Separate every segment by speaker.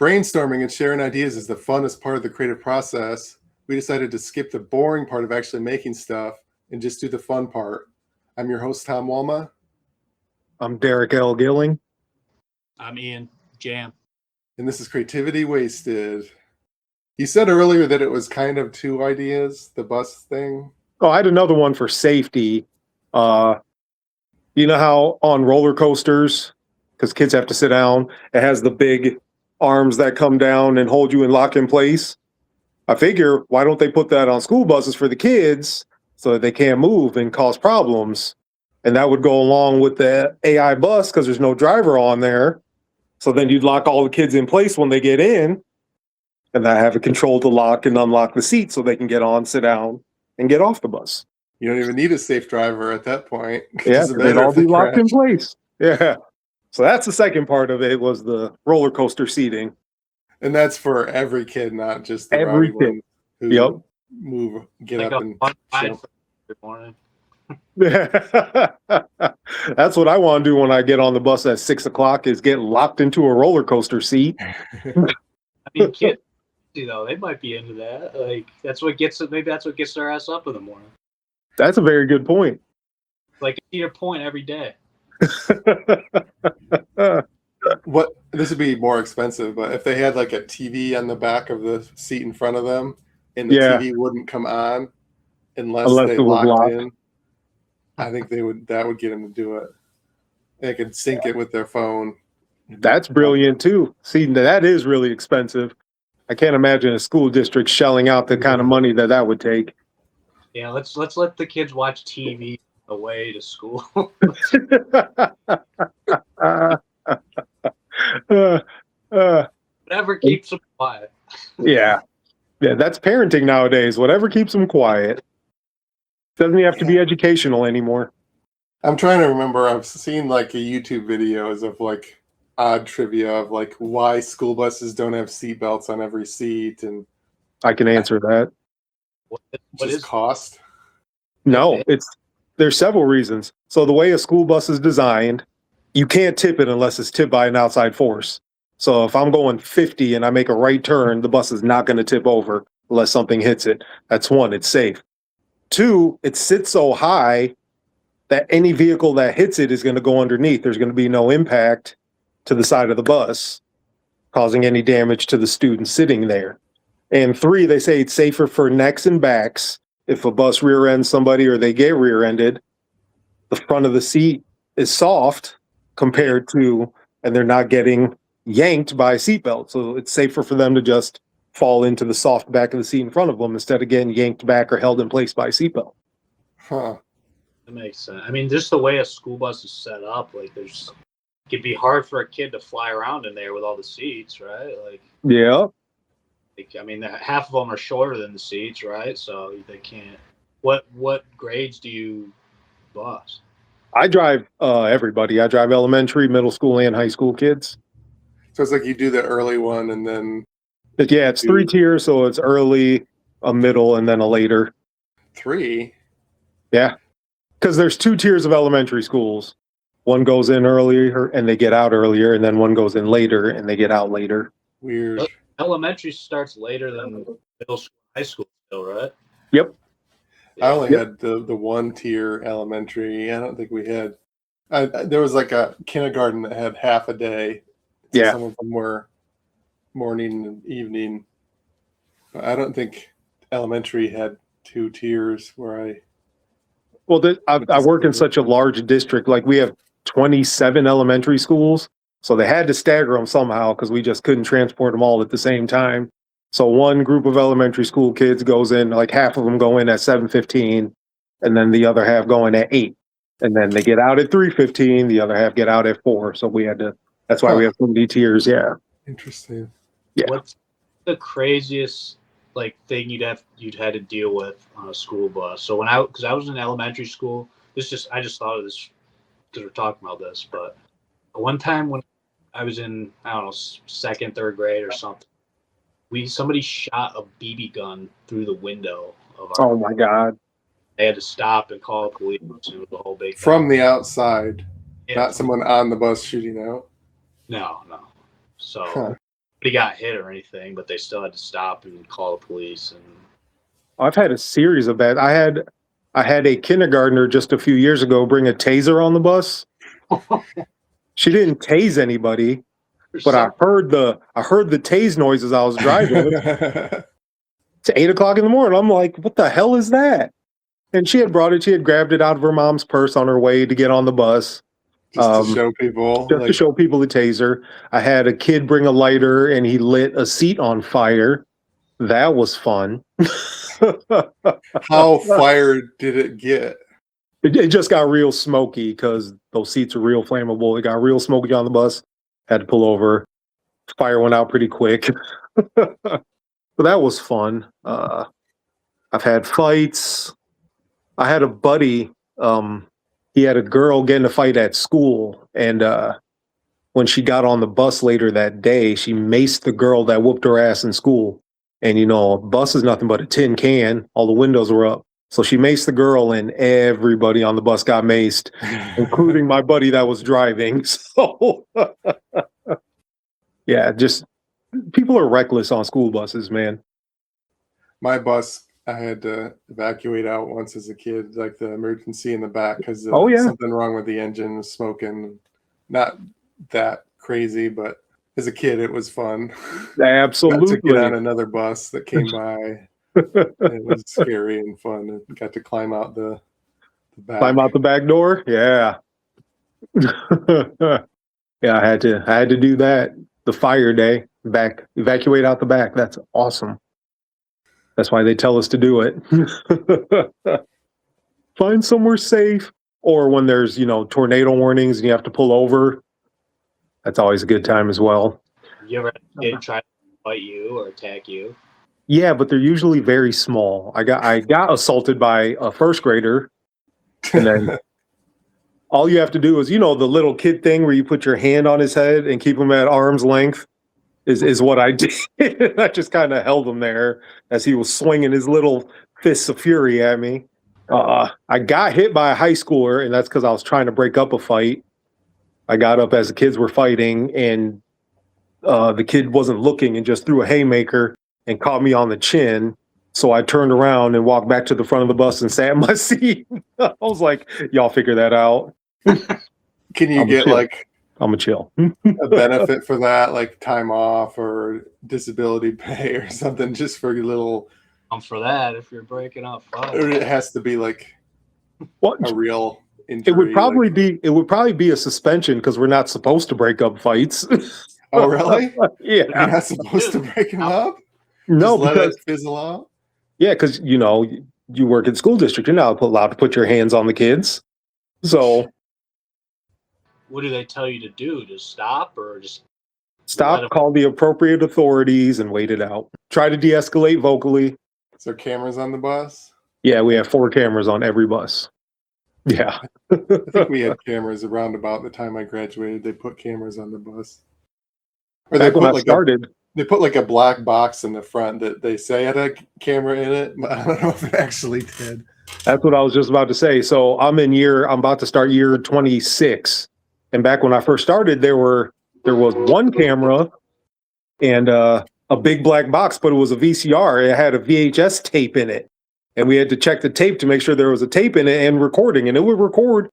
Speaker 1: Brainstorming and sharing ideas is the funnest part of the creative process. We decided to skip the boring part of actually making stuff and just do the fun part. I'm your host, Tom Walma.
Speaker 2: I'm Derek L. Gilling.
Speaker 3: I'm Ian Jam.
Speaker 1: And this is Creativity Wasted. You said earlier that it was kind of two ideas, the bus thing.
Speaker 2: Oh, I had another one for safety. You know how on roller coasters, because kids have to sit down, it has the big arms that come down and hold you and lock in place. I figure, why don't they put that on school buses for the kids so that they can't move and cause problems? And that would go along with the AI bus because there's no driver on there. So then you'd lock all the kids in place when they get in, and I have it controlled to lock and unlock the seat so they can get on, sit down, and get off the bus.
Speaker 1: You don't even need a safe driver at that point.
Speaker 2: Yeah, they'd all be locked in place. Yeah. So that's the second part of it, was the roller coaster seating.
Speaker 1: And that's for every kid, not just the
Speaker 2: every kid
Speaker 1: who move, get
Speaker 3: like
Speaker 1: up and
Speaker 3: good morning.
Speaker 2: That's what I want to do when I get on the bus at 6 o'clock, is get locked into a roller coaster seat.
Speaker 3: I mean, kids, they might be into that. Like, maybe that's what gets their ass up in the morning.
Speaker 2: That's a very good point.
Speaker 3: Like, your point every day.
Speaker 1: This would be more expensive, but if they had like a TV on the back of the seat in front of them, and the TV wouldn't come on unless they locked in, I think that would get them to do it. They could sync it with their phone.
Speaker 2: That's brilliant too. See, that is really expensive. I can't imagine a school district shelling out the kind of money that would take.
Speaker 3: Yeah, let's let the kids watch TV away to school. Whatever keeps them quiet.
Speaker 2: Yeah, that's parenting nowadays. Whatever keeps them quiet. Doesn't have to be educational anymore.
Speaker 1: I'm trying to remember. I've seen like a YouTube videos of like odd trivia of like why school buses don't have seatbelts on every seat, and
Speaker 2: I can answer that.
Speaker 3: What
Speaker 1: is cost?
Speaker 2: No, there's several reasons. So the way a school bus is designed, you can't tip it unless it's tipped by an outside force. So if I'm going 50 and I make a right turn, the bus is not going to tip over unless something hits it. That's one, it's safe. Two, it sits so high that any vehicle that hits it is going to go underneath. There's going to be no impact to the side of the bus, causing any damage to the students sitting there. And three, they say it's safer for necks and backs. If a bus rear ends somebody or they get rear-ended, the front of the seat is soft compared to, and they're not getting yanked by a seatbelt. So it's safer for them to just fall into the soft back of the seat in front of them instead of getting yanked back or held in place by a seatbelt.
Speaker 1: Huh.
Speaker 3: That makes sense. I mean, just the way a school bus is set up, like it could be hard for a kid to fly around in there with all the seats, right? Like,
Speaker 2: yeah.
Speaker 3: I mean, half of them are shorter than the seats, right? So they can't. What grades do you bus?
Speaker 2: I drive everybody. I drive elementary, middle school, and high school kids.
Speaker 1: So it's like you do the early one and then.
Speaker 2: Yeah, it's 3 tiers, so it's early, a middle, and then a later.
Speaker 1: 3?
Speaker 2: Yeah, because there's 2 tiers of elementary schools. One goes in earlier and they get out earlier, and then one goes in later and they get out later.
Speaker 1: Weird.
Speaker 3: Elementary starts later than middle school, high school, still, right?
Speaker 2: Yep.
Speaker 1: I only had the 1-tier elementary. I don't think we had. There was like a kindergarten that had half a day. So
Speaker 2: yeah.
Speaker 1: Some of them were morning and evening. But I don't think elementary had 2 tiers where I.
Speaker 2: Well, I work in such a large district. Like we have 27 elementary schools. So they had to stagger them somehow because we just couldn't transport them all at the same time. So one group of elementary school kids goes in, like half of them go in at 7:15, and then the other half go in at 8. And then they get out at 3:15, the other half get out at 4. So we had to, that's why we have so many tiers, yeah.
Speaker 1: Interesting.
Speaker 2: Yeah.
Speaker 3: What's the craziest thing you'd had to deal with on a school bus? So because I was in elementary school, I just thought of this because we're talking about this, but one time when I was in, I don't know, 2nd, 3rd grade or something, somebody shot a BB gun through the window of our.
Speaker 2: Oh my God!
Speaker 3: They had to stop and call the police. It was a whole big
Speaker 1: from the outside,
Speaker 3: yeah,
Speaker 1: not someone on the bus shooting out.
Speaker 3: No. So got hit or anything, but they still had to stop and call the police. And
Speaker 2: I've had a series of bad. I had a kindergartner just a few years ago bring a taser on the bus. She didn't tase anybody, but I heard the tase noise as I was driving. It's 8 o'clock in the morning. I'm like, what the hell is that? And she had brought it. She had grabbed it out of her mom's purse on her way to get on the bus.
Speaker 1: Just to show people.
Speaker 2: Just to show people the taser. I had a kid bring a lighter and he lit a seat on fire. That was fun.
Speaker 1: How fired did it get?
Speaker 2: It just got real smoky because those seats are real flammable. It got real smoky on the bus. Had to pull over. Fire went out pretty quick. But that was fun. I've had fights. I had a buddy. He had a girl get in a fight at school, and when she got on the bus later that day, she maced the girl that whooped her ass in school. And a bus is nothing but a tin can. All the windows were up. So she maced the girl, and everybody on the bus got maced, including my buddy that was driving. So, yeah, just people are reckless on school buses, man.
Speaker 1: My bus, I had to evacuate out once as a kid, like the emergency in the back because something wrong with the engine, was smoking. Not that crazy, but as a kid, it was fun.
Speaker 2: Absolutely.
Speaker 1: Got to get on another bus that came by. It was scary and fun. I got to climb out the back.
Speaker 2: Climb out the back door? Yeah. Yeah, I had to do that. The fire day, evacuate out the back. That's awesome. That's why they tell us to do it. Find somewhere safe. Or when there's, tornado warnings and you have to pull over. That's always a good time as well.
Speaker 3: You ever had a kid try to fight you or attack you?
Speaker 2: Yeah, but they're usually very small. I got assaulted by a first grader, and then all you have to do is, the little kid thing where you put your hand on his head and keep him at arm's length is what I did. I just kind of held him there as he was swinging his little fists of fury at me. I got hit by a high schooler, and that's because I was trying to break up a fight. I got up as the kids were fighting, and the kid wasn't looking and just threw a haymaker and caught me on the chin. So I turned around and walked back to the front of the bus and sat in my seat. I was like, y'all figure that out.
Speaker 1: Can you get
Speaker 2: I'm a chill.
Speaker 1: a benefit for that, like time off or disability pay or something, just for your little?
Speaker 3: For that, if you're breaking up fight.
Speaker 1: Or it has to be like a real injury.
Speaker 2: It would probably be a suspension because we're not supposed to break up fights.
Speaker 1: Oh, really?
Speaker 2: Yeah.
Speaker 1: You're not supposed to break them up?
Speaker 2: No,
Speaker 1: just let it fizzle out?
Speaker 2: Yeah, because, you work in school district. You're not allowed to put your hands on the kids. So.
Speaker 3: What do they tell you to do? Just stop or just.
Speaker 2: Stop, call the appropriate authorities, and wait it out. Try to de-escalate vocally.
Speaker 1: Is there cameras on the bus?
Speaker 2: Yeah, we have 4 cameras on every bus. Yeah.
Speaker 1: I think we had cameras around about the time I graduated. They put cameras on the bus. Or they put they put like a black box in the front that they say had a camera in it, but I don't know if it actually did.
Speaker 2: That's what I was just about to say. So I'm about to start year 26. And back when I first started, there was one camera and a big black box, but it was a VCR. It had a VHS tape in it. And we had to check the tape to make sure there was a tape in it and recording, and it would record.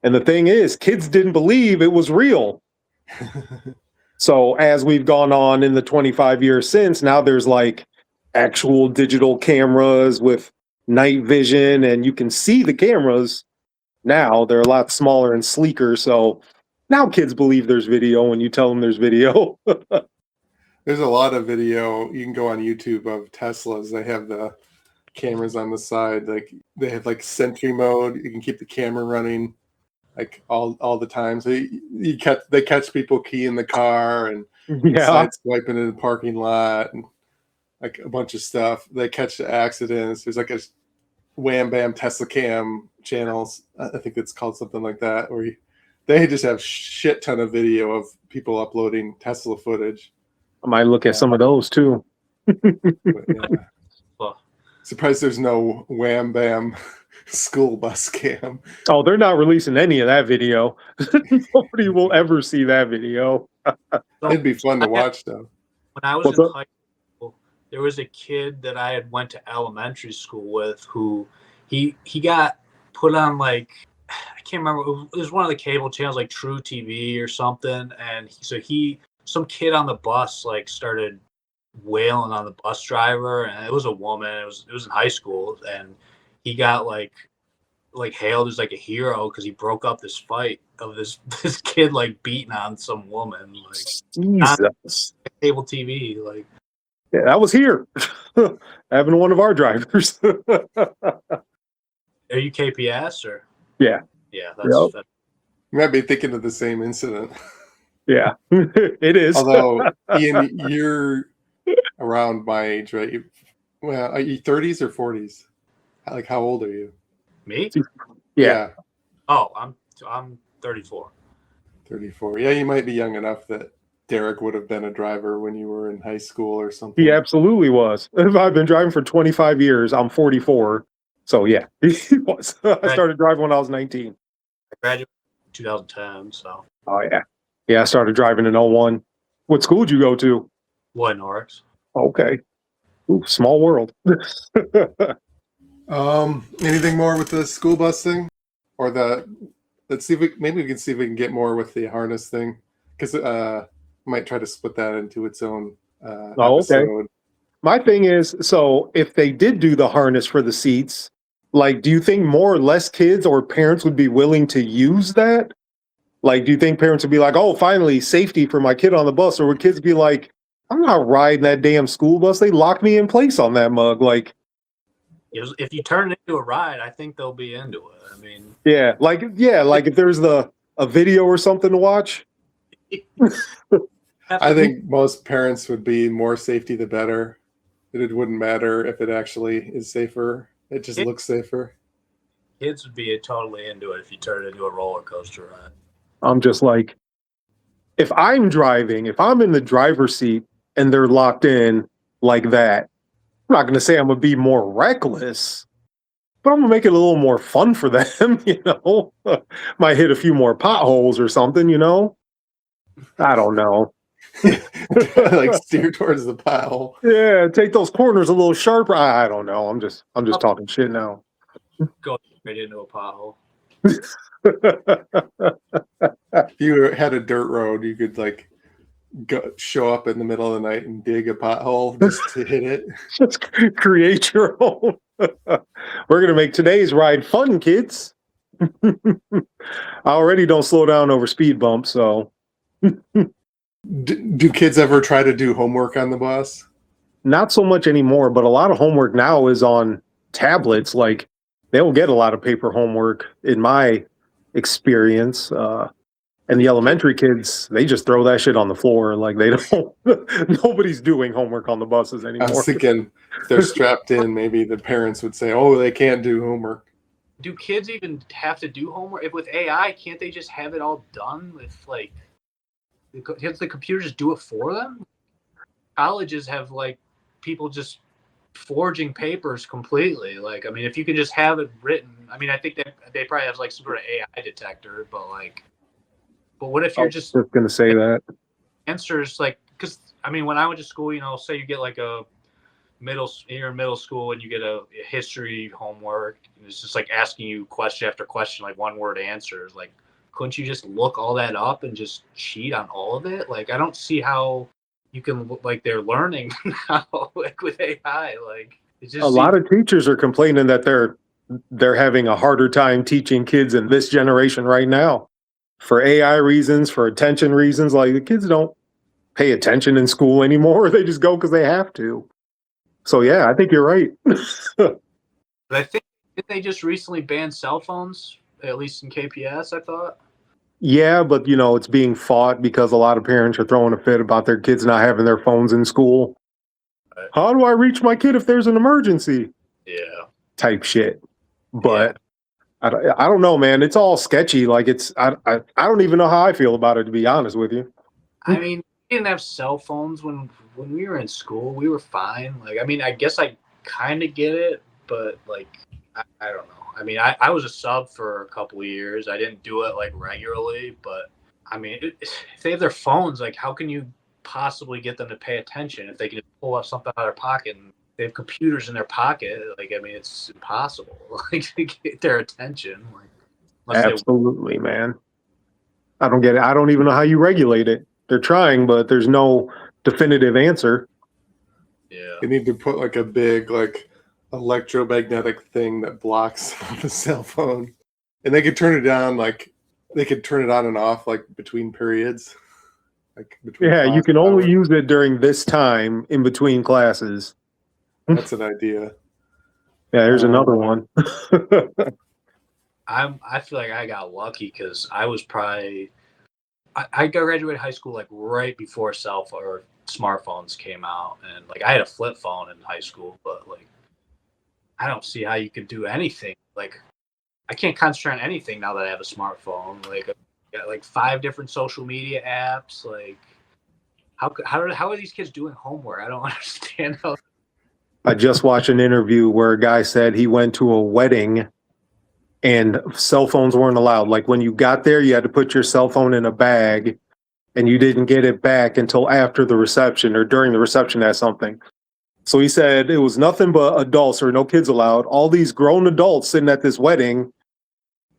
Speaker 2: And the thing is, kids didn't believe it was real. So as we've gone on in the 25 years since, now there's like actual digital cameras with night vision, and you can see the cameras now. They're a lot smaller and sleeker. So now kids believe there's video when you tell them there's video.
Speaker 1: There's a lot of video. You can go on YouTube of Teslas. They have the cameras on the side. Like they have like sentry mode. You can keep the camera running like all the time. So they catch people keying the car and side swiping in the parking lot and like a bunch of stuff. They catch the accidents. There's like a Wham Bam Tesla Cam channels. I think it's called something like that, where they just have shit ton of video of people uploading Tesla footage.
Speaker 2: I might look at some of those too.
Speaker 1: Surprised there's no Wham Bam school bus cam.
Speaker 2: Oh, they're not releasing any of that video. Nobody will ever see that video.
Speaker 1: It'd be fun to watch though.
Speaker 3: when I was
Speaker 2: What's
Speaker 3: in
Speaker 2: up?
Speaker 3: high school, there was a kid that I had went to elementary school with who he got put on like I can't remember. It was one of the cable channels like True TV or something, and some kid on the bus like started wailing on the bus driver, and it was a woman. It was in high school, and he got like hailed as like a hero because he broke up this fight of this kid like beating on some woman like on
Speaker 2: Jesus.
Speaker 3: cable TV. Like,
Speaker 2: Yeah, that was here. Having one of our drivers.
Speaker 3: are you KPS or?
Speaker 2: Yeah.
Speaker 3: Yeah,
Speaker 2: Yep.
Speaker 3: that's
Speaker 1: You might be thinking of the same incident.
Speaker 2: Yeah. It is.
Speaker 1: Although, Ian, you're around my age, right? Well, are you 30s or 40s? Like, how old are you?
Speaker 3: me.
Speaker 2: Yeah.
Speaker 3: Oh, I'm 34.
Speaker 1: 34. Yeah, you might be young enough that Derek would have been a driver when you were in high school or something.
Speaker 2: He absolutely was. I've been driving for 25 years. I'm 44. So yeah, he was. I started driving when I was 19.
Speaker 3: I graduated in 2010. So.
Speaker 2: Oh yeah. Yeah, I started driving in '01. What school did you go to?
Speaker 3: What, Norris?
Speaker 2: Okay. Ooh, small world.
Speaker 1: Anything more with the school bus thing? Or let's see if maybe we can see if we can get more with the harness thing. Because might try to split that into its own
Speaker 2: Oh, okay.
Speaker 1: episode.
Speaker 2: My thing is, so if they did do the harness for the seats, like, do you think more or less kids or parents would be willing to use that? Like, do you think parents would be like, oh, finally, safety for my kid on the bus? Or would kids be like, I'm not riding that damn school bus. They locked me in place on that mug. Like,
Speaker 3: If you turn it into a ride, I think they'll be into it. I mean,
Speaker 2: like if there's a video or something to watch.
Speaker 1: I think most parents would be more safety the better. It wouldn't matter if it actually is safer. It just looks safer.
Speaker 3: Kids would be totally into it if you turn it into a roller coaster ride.
Speaker 2: I'm just like, if I'm driving, if I'm in the driver's seat and they're locked in like that, I'm not going to say I'm going to be more reckless, but I'm going to make it a little more fun for them, Might hit a few more potholes or something, I don't know.
Speaker 1: Like steer towards the pothole.
Speaker 2: Yeah, take those corners a little sharper. I don't know. I'm just talking shit now.
Speaker 3: Go right into a pothole.
Speaker 1: If you had a dirt road, you could like show up in the middle of the night and dig a pothole just to hit it.
Speaker 2: Just create your own. We're gonna make today's ride fun, kids. I already don't slow down over speed bumps, so.
Speaker 1: Do kids ever try to do homework on the bus?
Speaker 2: Not so much anymore, but a lot of homework now is on tablets. Like, they don't get a lot of paper homework in my experience. And the elementary kids, they just throw that shit on the floor. Like, they don't, nobody's doing homework on the buses anymore.
Speaker 1: I was thinking if they're strapped in, maybe the parents would say, oh, they can't do homework.
Speaker 3: Do kids even have to do homework? If with AI, can't they just have it all done with like, can't the computer just do it for them? Colleges have like people just forging papers completely. Like, I mean, if you can just have it written, I mean, I think they probably have like some sort of AI detector, but what if you're just
Speaker 2: gonna say that
Speaker 3: answers like, because I mean, when I went to school, say you get like you're in middle school and you get a history homework, and it's just like asking you question after question, like one word answers. Like, couldn't you just look all that up and just cheat on all of it? Like, I don't see how you can look like they're learning now, like with AI. Like, it just
Speaker 2: a lot of teachers are complaining that they're having a harder time teaching kids in this generation right now for AI reasons, for attention reasons. Like, the kids don't pay attention in school anymore. They just go because they have to. So yeah, I think you're right.
Speaker 3: But I think did they just recently ban cell phones, at least in KPS, I thought.
Speaker 2: Yeah, but it's being fought because a lot of parents are throwing a fit about their kids not having their phones in school.
Speaker 3: Right.
Speaker 2: How do I reach my kid if there's an emergency?
Speaker 3: Yeah.
Speaker 2: Type shit. But I don't know, man. It's all sketchy. Like, I don't even know how I feel about it, to be honest with you.
Speaker 3: I mean, we didn't have cell phones when we were in school. We were fine. Like, I mean, I guess I kind of get it, but like, I don't know. I mean, I was a sub for a couple of years. I didn't do it like regularly, but I mean, if they have their phones, like, how can you possibly get them to pay attention if they can just pull up something out of their pocket and they have computers in their pocket? Like, I mean, it's impossible like to get their attention. Like,
Speaker 2: absolutely, man. I don't get it. I don't even know how you regulate it. They're trying, but there's no definitive answer.
Speaker 3: Yeah.
Speaker 1: You need to put like a big like electromagnetic thing that blocks the cell phone, and they could turn it on like they could turn it on and off like between periods, like between.
Speaker 2: Yeah, you can only use it during this time in between classes.
Speaker 1: That's an idea.
Speaker 2: Yeah, here's another one.
Speaker 3: I feel like I got lucky because I was probably I graduated high school like right before cell phone or smartphones came out, and like I had a flip phone in high school, but like I don't see how you could do anything. Like I can't concentrate on anything now that I have a smartphone. Like I got like 5 different social media apps. Like how are these kids doing homework? I don't understand how.
Speaker 2: I just watched an interview where a guy said he went to a wedding and cell phones weren't allowed. Like when you got there, you had to put your cell phone in a bag and you didn't get it back until after the reception or during the reception at something. So he said it was nothing but adults or no kids allowed. All these grown adults sitting at this wedding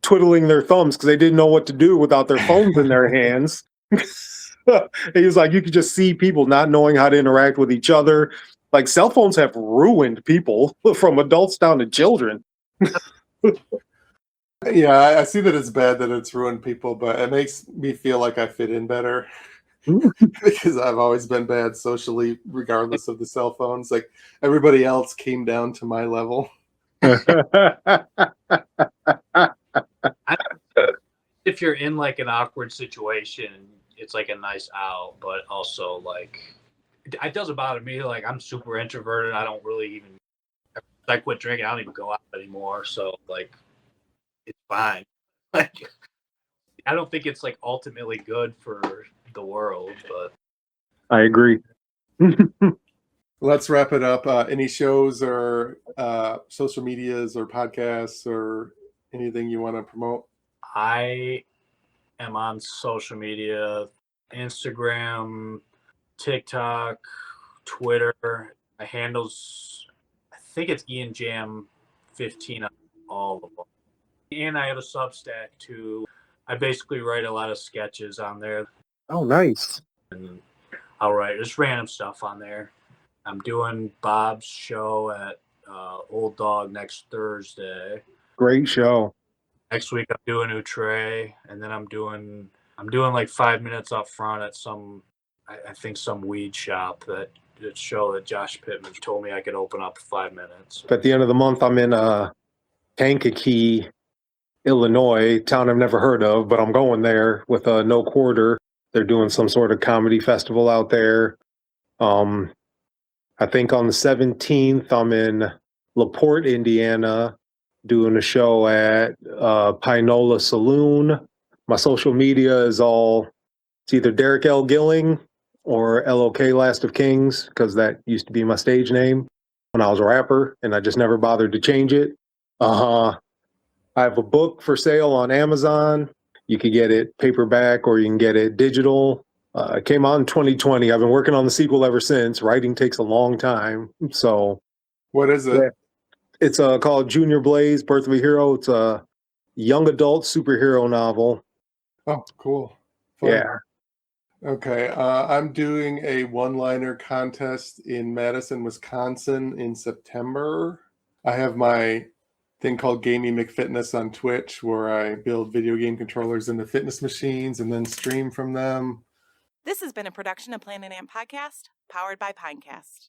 Speaker 2: twiddling their thumbs because they didn't know what to do without their phones in their hands. He was like, you could just see people not knowing how to interact with each other. Like cell phones have ruined people from adults down to children.
Speaker 1: Yeah, I see that it's bad that it's ruined people, but it makes me feel like I fit in better because I've always been bad socially, regardless of the cell phones. Like everybody else came down to my level.
Speaker 3: If you're in like an awkward situation, it's like a nice out, but also like it doesn't bother me. Like I'm super introverted. I don't really even. I quit drinking. I don't even go out anymore. So like, it's fine. Like I don't think it's like ultimately good for the world, but
Speaker 2: I agree.
Speaker 1: Let's wrap it up. Any shows or social medias or podcasts or anything you want to promote?
Speaker 3: I am on social media, Instagram, TikTok, Twitter. My handles, I think it's Ian Jam 15 on all of them. And I have a Substack too. I basically write a lot of sketches on there.
Speaker 2: Oh, nice.
Speaker 3: And I'll write just random stuff on there. I'm doing Bob's show at Old Dog next Thursday.
Speaker 2: Great show.
Speaker 3: Next week I'm doing Outre, and then I'm doing like 5 minutes up front at some, I think some weed shop that show that Josh Pittman told me I could open up 5 minutes.
Speaker 2: At the end of the month, I'm in Kankakee, Illinois, town I've never heard of, but I'm going there with No Quarter. They're doing some sort of comedy festival out there. I think on the 17th, I'm in LaPorte, Indiana, doing a show at Pinola Saloon. My social media is it's either Derek L. Gilling or LOK Last of Kings, because that used to be my stage name when I was a rapper, and I just never bothered to change it. I have a book for sale on Amazon. You can get it paperback or you can get it digital. It came out in 2020. I've been working on the sequel ever since. Writing takes a long time. So
Speaker 1: what is it?
Speaker 2: Yeah. It's called Junior Blaze, Birth of a Hero. It's a young adult superhero novel.
Speaker 1: Oh, cool. Fun.
Speaker 2: Yeah.
Speaker 1: Okay. I'm doing a one-liner contest in Madison, Wisconsin in September. I have my thing called Gamey McFitness on Twitch where I build video game controllers into fitness machines and then stream from them.
Speaker 4: This has been a production of Planet Amp Podcast, powered by Pinecast.